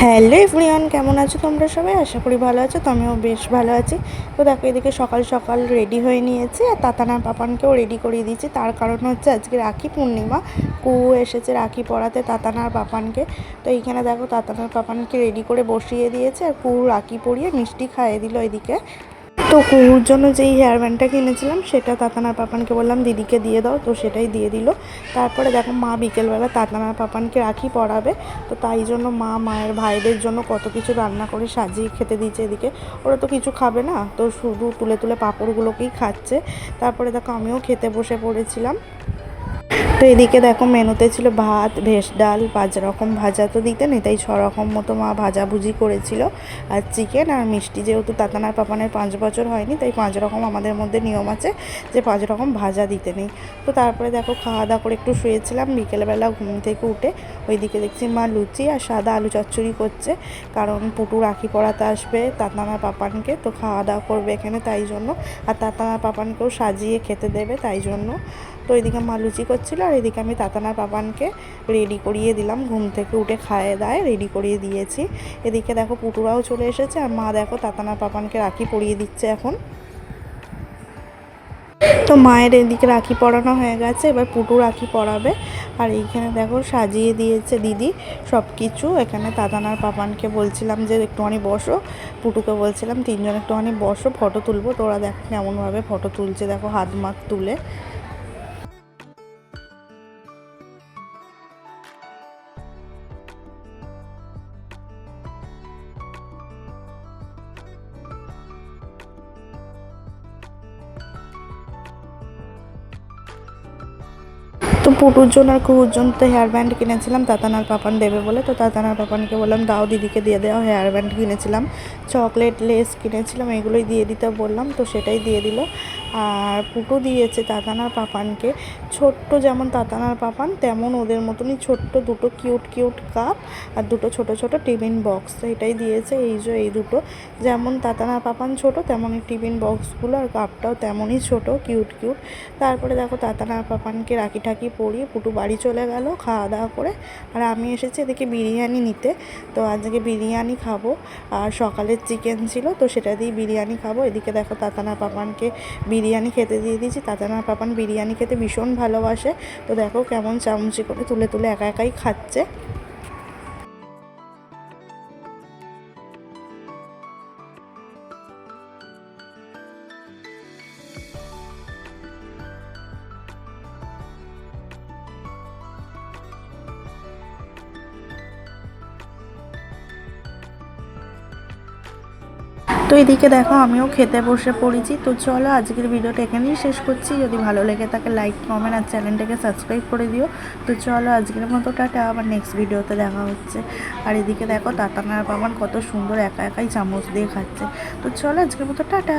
Hello everyone, কেমন আছো তোমরা সবাই? আশা করি ভালো আছো। তো আমিও বেশ ভালো আছি। তো দেখো, এদিকে সকাল সকাল রেডি হয়ে নিয়েছি আর তাতানার পাপানকেও রেডি করিয়ে দিয়েছি। তার কারণ হচ্ছে আজকে রাখি পূর্ণিমা। কুহু এসেছে রাখি পরাতে তাতানার পাপানকে। তো এইখানে দেখো তাতানার পাপানকে রেডি করে বসিয়ে দিয়েছে আর কুহু রাখি পরিয়ে মিষ্টি খাইয়ে দিল এদিকে। তো কুহুর জন্য যেই হেয়ার ব্যান্ডটা কিনেছিলাম সেটা তাতানার পাপানকে বললাম দিদিকে দিয়ে দাও, তো সেটাই দিয়ে দিল। তারপরে দেখো মা বিকেলবেলা তাতানার পাপানকে রাখি পরাবে, তো তাই জন্য মায়ের ভাইদের জন্য কত কিছু রান্না করে সাজিয়ে খেতে দিয়েছে এদিকে। ওরা তো কিছু খাবে না, তো শুধু তুলে তুলে পাঁপড়গুলোকেই খাচ্ছে। তারপরে দেখো আমিও খেতে বসে পড়েছিলাম। তো এদিকে দেখো মেনুতে ছিল ভাত, ভেজ ডাল, 5 রকম ভাজা তো দিতে নেই, তাই 6 রকম মতো মা ভাজাভুজি করেছিল, আর চিকেন আর মিষ্টি। যেহেতু তাতানার পাপানের 5 বছর হয়নি, তাই 5 রকম আমাদের মধ্যে নিয়ম আছে যে 5 রকম ভাজা দিতে নেই। তো তারপরে দেখো খাওয়া দাওয়া করে একটু শুয়েছিলাম। বিকেলবেলা ঘুম থেকে উঠে ওইদিকে দেখছি মা লুচি আর সাদা আলু চচ্চড়ি করছে, কারণ পুটু রাখি পরাতে আসবে তাতানার পাপানকে, তো খাওয়া দাওয়া করবে এখানে তাই জন্য। আর তাতানার পাপানকেও সাজিয়ে খেতে দেবে তাই জন্য। তো এদিকে মা লুচি করছিল আর এদিকে আমি তাতানার পাপানকে রেডি করিয়ে দিলাম। ঘুম থেকে উঠে খাইয়ে দায়ে রেডি করিয়ে দিয়েছি। এদিকে দেখো পুটুরাও চলে এসেছে আর মা দেখো তাতানার পাপানকে রাখি পরিয়ে দিচ্ছে এখন। তো মায়ের এদিকে রাখি পরানো হয়ে গেছে, এবার পুটু রাখি পরাবে। আর এইখানে দেখো সাজিয়ে দিয়েছে দিদি সব কিছু। এখানে তাতানার পাপানকে বলছিলাম যে একটুখানি বসো, পুটুকে বলছিলাম 3 জন একটুখানি বসো, ফটো তুলবো। তো ওরা দেখো কেমনভাবে ফটো তুলছে, দেখো হাত মাত তুলে। তো পুটুর জন্য আর কুহুর জন্য তো হেয়ার ব্যান্ড কিনেছিলাম তাতানার পাপান দেবে বলে। তো তাতানার পাপানকে বললাম দাও দিদিকে দিয়ে দেওয়া। হেয়ার ব্যান্ড কিনেছিলাম, চকলেট লেস কিনেছিলাম, এগুলোই দিয়ে দিতে বললাম, তো সেটাই দিয়ে দিল। আর পুটু দিয়েছে তাতানার পাপানকে ছোট্ট, যেমন তাতানার পাপান তেমন ওদের মতনই ছোট্ট দুটো কিউট কিউট কাপ আর দুটো ছোট ছোট টিফিন বক্স, এটাই দিয়েছে। এই দুটো, যেমন তাতানার পাপান ছোট তেমনই টিফিন বক্সগুলো আর কাপটাও তেমনই ছোট কিউট কিউট। তারপরে দেখো তাতানার পাপানকে রাখি ঠাকি পরিয়ে পুটু বাড়ি চলে গেল খাওয়া দাওয়া করে। আর আমি এসেছি এদিকে বিরিয়ানি নিতে। তো আজকে বিরিয়ানি খাবো, আর সকালের চিকেন ছিল তো সেটা দিয়ে বিরিয়ানি খাবো। এদিকে দেখো তাতানার পাপানকে বিরিয়ানি খেতে দিয়ে দিয়েছি। তাতানার পাপান বিরিয়ানি খেতে ভীষণ ভালোবাসে, তো দেখো কেমন চামচি করে তুলে তুলে একা একাই খাচ্ছে। তো এদিকে দেখো আমিও খেতে বসে পড়েছি। তো চলো আজকের ভিডিওটা এখানেই শেষ করছি। যদি ভালো লেগে থাকে লাইক কমেন্ট আর চ্যানেলটাকে সাবস্ক্রাইব করে দিও। তো চলো আজকের মতো টাটা, আবার নেক্সট ভিডিওতে দেখা হচ্ছে। আর এদিকে দেখো তাতানার পাপান কত সুন্দর একা একাই চামচ দিয়ে খাচ্ছে। তো চলো আজকের মতো টাটা।